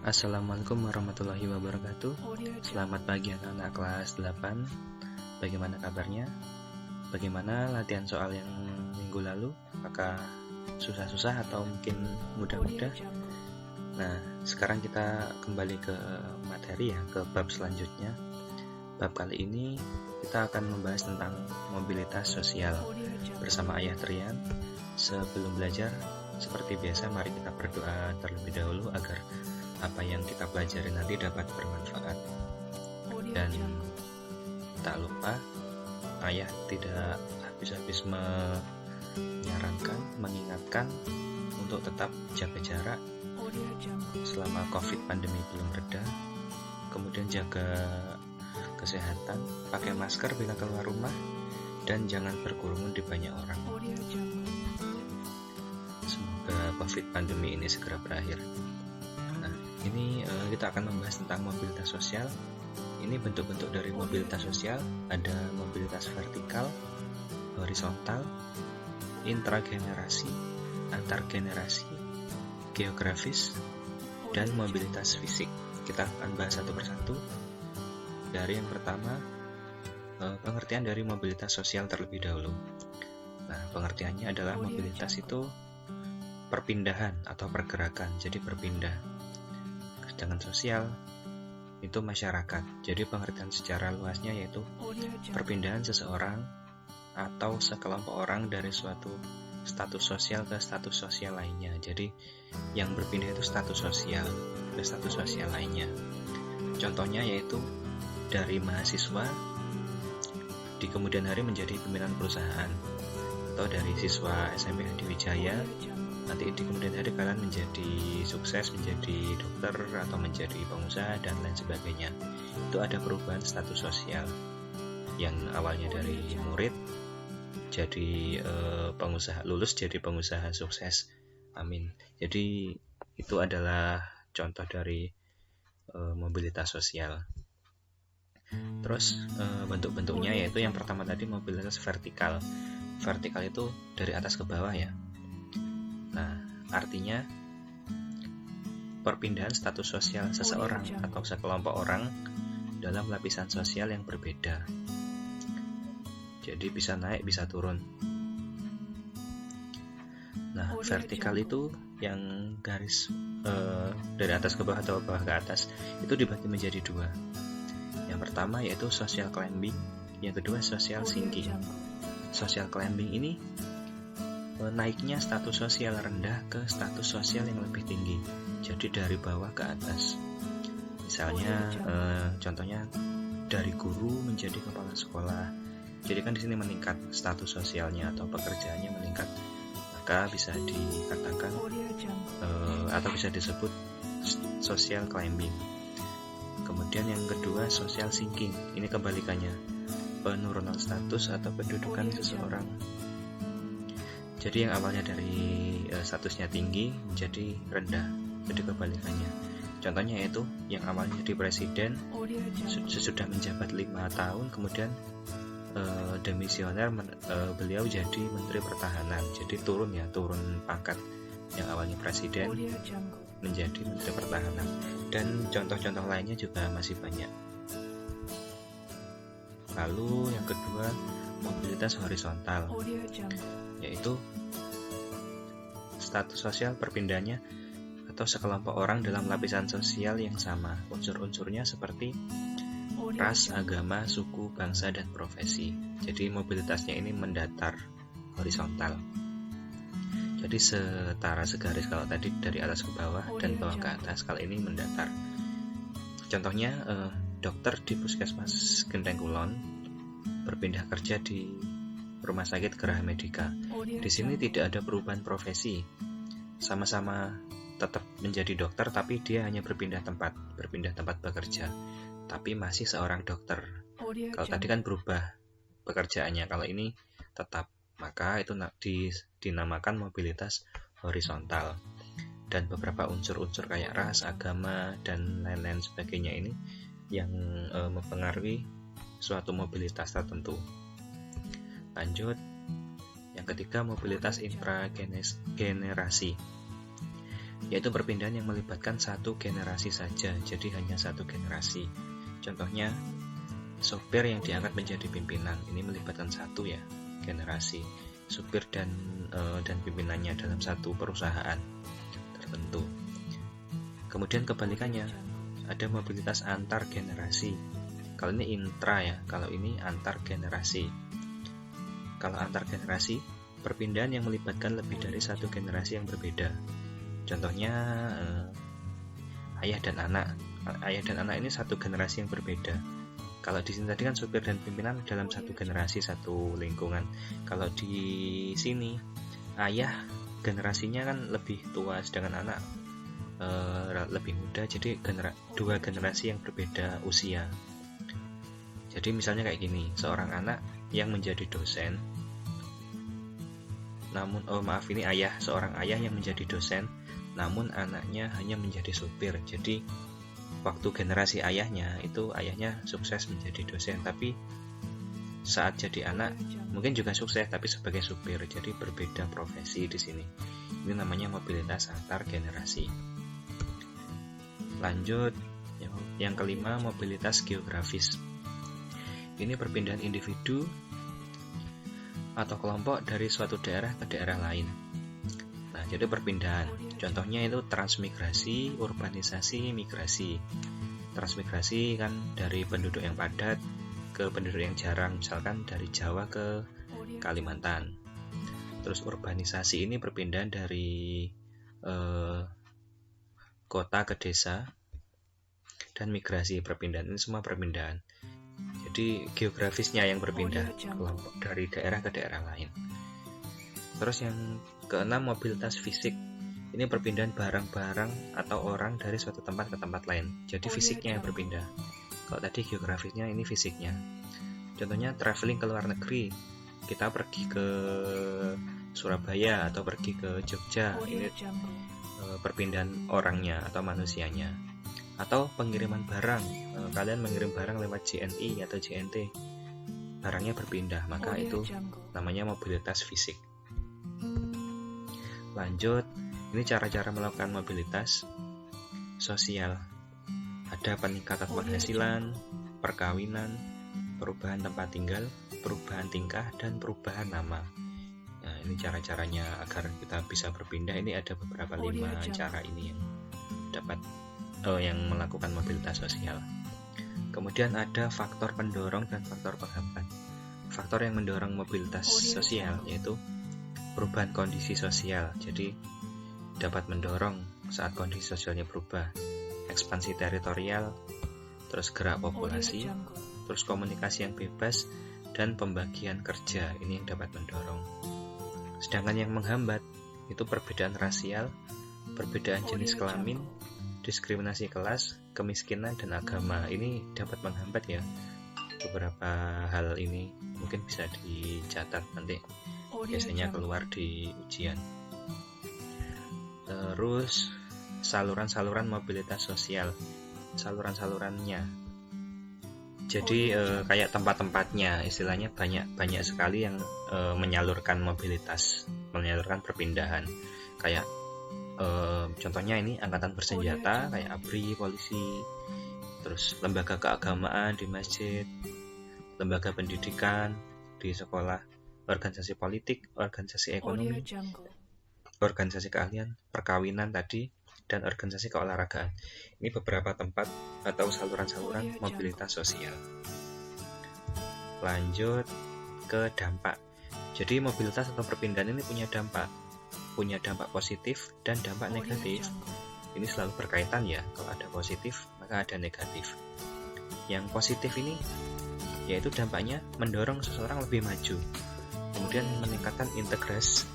Assalamualaikum warahmatullahi wabarakatuh. Selamat pagi anak-anak kelas 8. Bagaimana kabarnya? Bagaimana latihan soal yang minggu lalu? Apakah susah-susah atau mungkin mudah-mudah? Nah, sekarang kita kembali ke materi ya, ke bab selanjutnya. Bab kali ini kita akan membahas tentang mobilitas sosial bersama Ayah Trian. Sebelum belajar, seperti biasa mari kita berdoa terlebih dahulu agar apa yang kita pelajari nanti dapat bermanfaat. Dan tak lupa, Ayah tidak habis-habis menyarankan, mengingatkan untuk tetap jaga jarak selama COVID pandemi belum reda. Kemudian jaga kesehatan, pakai masker bila keluar rumah, dan jangan berkerumun di banyak orang. Semoga COVID pandemi ini segera berakhir. Ini kita akan membahas tentang mobilitas sosial. Ini bentuk-bentuk dari mobilitas sosial. Ada mobilitas vertikal, horizontal, intragenerasi, antargenerasi, geografis, dan mobilitas fisik. Kita akan bahas satu persatu. Dari yang pertama, pengertian dari mobilitas sosial terlebih dahulu. Nah, pengertiannya adalah mobilitas itu perpindahan atau pergerakan, jadi berpindah. Sedangkan sosial itu masyarakat. Jadi pengertian secara luasnya yaitu perpindahan seseorang atau sekelompok orang dari suatu status sosial ke status sosial lainnya. Jadi yang berpindah itu status sosial ke status sosial lainnya. Contohnya yaitu dari mahasiswa di kemudian hari menjadi pimpinan perusahaan, atau dari siswa SMP Hadiwijaya nanti di kemudian hari kalian menjadi sukses, menjadi dokter atau menjadi pengusaha dan lain sebagainya. Itu ada perubahan status sosial yang awalnya dari murid jadi pengusaha, lulus jadi pengusaha sukses. Amin. Jadi itu adalah contoh dari mobilitas sosial. Terus bentuk-bentuknya yaitu yang pertama tadi mobilitas vertikal. Vertikal itu dari atas ke bawah ya. Nah, artinya perpindahan status sosial seseorang atau sekelompok orang dalam lapisan sosial yang berbeda. Jadi bisa naik, bisa turun. Nah, vertikal itu yang garis dari atas ke bawah atau bawah ke atas itu dibagi menjadi dua. Yang pertama yaitu social climbing, yang kedua social sinking. Social climbing ini naiknya status sosial rendah ke status sosial yang lebih tinggi, jadi dari bawah ke atas. Misalnya contohnya dari guru menjadi kepala sekolah. Jadi kan di sini meningkat status sosialnya atau pekerjaannya meningkat, maka bisa dikatakan atau bisa disebut social climbing. Kemudian yang kedua social sinking, ini kebalikannya, penurunan status atau kedudukan seseorang. Jadi yang awalnya dari statusnya tinggi menjadi rendah, jadi kebalikannya. Contohnya yaitu yang awalnya jadi presiden, sesudah menjabat 5 tahun kemudian demisioner, beliau jadi menteri pertahanan. Jadi turun pangkat, yang awalnya presiden menjadi menteri pertahanan. Dan contoh-contoh lainnya juga masih banyak. Lalu yang kedua mobilitas horizontal, yaitu status sosial perpindahannya atau sekelompok orang dalam lapisan sosial yang sama. Unsur-unsurnya seperti ras, agama, suku, bangsa, dan profesi. Jadi mobilitasnya ini mendatar, horizontal. Jadi setara segaris kalau tadi dari atas ke bawah dan bawah ke atas, kalau ini mendatar. Contohnya dokter di puskesmas Genteng Kulon berpindah kerja di Rumah Sakit Geraha Medika. Di sini tidak ada perubahan profesi, sama-sama tetap menjadi dokter, tapi dia hanya berpindah tempat bekerja, tapi masih seorang dokter. Kalau tadi kan berubah pekerjaannya, kalau ini tetap, maka itu dinamakan mobilitas horizontal. Dan beberapa unsur-unsur kayak ras, agama, dan lain-lain sebagainya ini yang mempengaruhi suatu mobilitas tertentu. Lanjut, yang ketiga mobilitas intragenerasi. yaitu perpindahan yang melibatkan satu generasi saja, jadi hanya satu generasi. Contohnya sopir yang diangkat menjadi pimpinan, ini melibatkan satu ya generasi, supir dan pimpinannya dalam satu perusahaan tertentu. Kemudian kebalikannya, ada mobilitas antar generasi. Kalau ini intra ya, kalau ini antar generasi. Kalau antar generasi, perpindahan yang melibatkan lebih dari satu generasi yang berbeda. Contohnya ayah dan anak. Ayah dan anak ini satu generasi yang berbeda. Kalau di sini tadi kan supir dan pimpinan dalam satu generasi, satu lingkungan. Kalau di sini ayah generasinya kan lebih tua, sedangkan anak lebih muda, jadi dua generasi yang berbeda usia. Jadi misalnya kayak gini, seorang anak yang menjadi dosen, namun ini ayah, seorang ayah yang menjadi dosen, namun anaknya hanya menjadi supir. Jadi waktu generasi ayahnya itu ayahnya sukses menjadi dosen, tapi saat jadi anak mungkin juga sukses tapi sebagai supir. Jadi berbeda profesi di sini. Ini namanya mobilitas antar generasi. Lanjut, yang kelima, mobilitas geografis. Ini perpindahan individu atau kelompok dari suatu daerah ke daerah lain. Nah, jadi perpindahan. Contohnya itu transmigrasi, urbanisasi, migrasi. Transmigrasi kan dari penduduk yang padat ke penduduk yang jarang, misalkan dari Jawa ke Kalimantan. Terus urbanisasi ini perpindahan dari kota ke desa, dan migrasi, perpindahan ini semua perpindahan. Jadi geografisnya yang berpindah, kelompok dari daerah ke daerah lain. Terus yang keenam, mobilitas fisik. Ini perpindahan barang-barang atau orang dari suatu tempat ke tempat lain. Jadi fisiknya yang berpindah. Kalau tadi geografisnya, ini fisiknya. Contohnya traveling ke luar negeri, kita pergi ke Surabaya atau pergi ke Jogja, ini perpindahan orangnya atau manusianya. Atau pengiriman barang, kalian mengirim barang lewat JNI atau JNT, barangnya berpindah, maka itu namanya mobilitas fisik. Lanjut, ini cara-cara melakukan mobilitas sosial. Ada peningkatan penghasilan, perkawinan, perubahan tempat tinggal, perubahan tingkah, dan perubahan nama. Nah, ini cara-caranya agar kita bisa berpindah. Ini ada beberapa 5 cara ini yang dapat yang melakukan mobilitas sosial. Kemudian ada faktor pendorong dan faktor penghambat. Faktor yang mendorong mobilitas sosial yaitu perubahan kondisi sosial. Jadi dapat mendorong saat kondisi sosialnya berubah. Ekspansi teritorial, terus gerak populasi, terus komunikasi yang bebas, dan pembagian kerja. Ini yang dapat mendorong. Sedangkan yang menghambat itu perbedaan rasial, perbedaan jenis kelamin, diskriminasi kelas, kemiskinan, dan agama. Ini dapat menghambat ya. Beberapa hal ini mungkin bisa dicatat nanti, biasanya keluar di ujian. Terus saluran-saluran mobilitas sosial, saluran-salurannya. Jadi kayak tempat-tempatnya, istilahnya banyak sekali yang menyalurkan mobilitas, menyalurkan perpindahan. Kayak contohnya ini angkatan bersenjata kayak ABRI, polisi, terus lembaga keagamaan di masjid, lembaga pendidikan di sekolah, organisasi politik, organisasi ekonomi, organisasi keahlian, perkawinan tadi, dan organisasi keolahragaan. Ini beberapa tempat atau saluran-saluran mobilitas sosial. Lanjut ke dampak. Jadi mobilitas atau perpindahan ini punya dampak positif dan dampak negatif. Ini selalu berkaitan ya, kalau ada positif maka ada negatif. Yang positif ini yaitu dampaknya mendorong seseorang lebih maju, kemudian meningkatkan integrasi,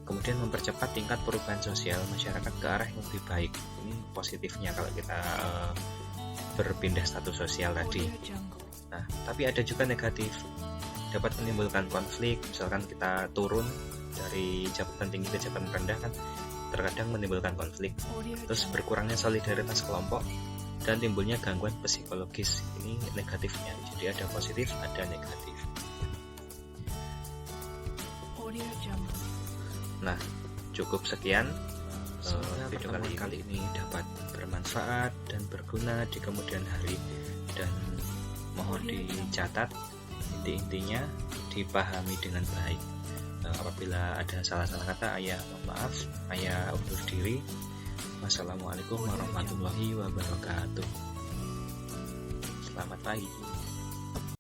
kemudian mempercepat tingkat perubahan sosial masyarakat ke arah yang lebih baik. Ini positifnya kalau kita berpindah status sosial tadi. Nah, tapi ada juga negatif, dapat menimbulkan konflik. Misalkan kita turun dari jabatan tinggi ke jabatan rendah kan terkadang menimbulkan konflik. Terus berkurangnya solidaritas kelompok dan timbulnya gangguan psikologis. Ini negatifnya. Jadi ada positif, ada negatif. Nah, cukup sekian Video kali ini dapat bermanfaat dan berguna di kemudian hari, dan mohon dicatat inti-intinya, dipahami dengan baik. Apabila ada salah-salah kata, Ayah mohon maaf, Ayah undur diri. Wassalamualaikum warahmatullahi wabarakatuh. Selamat pagi.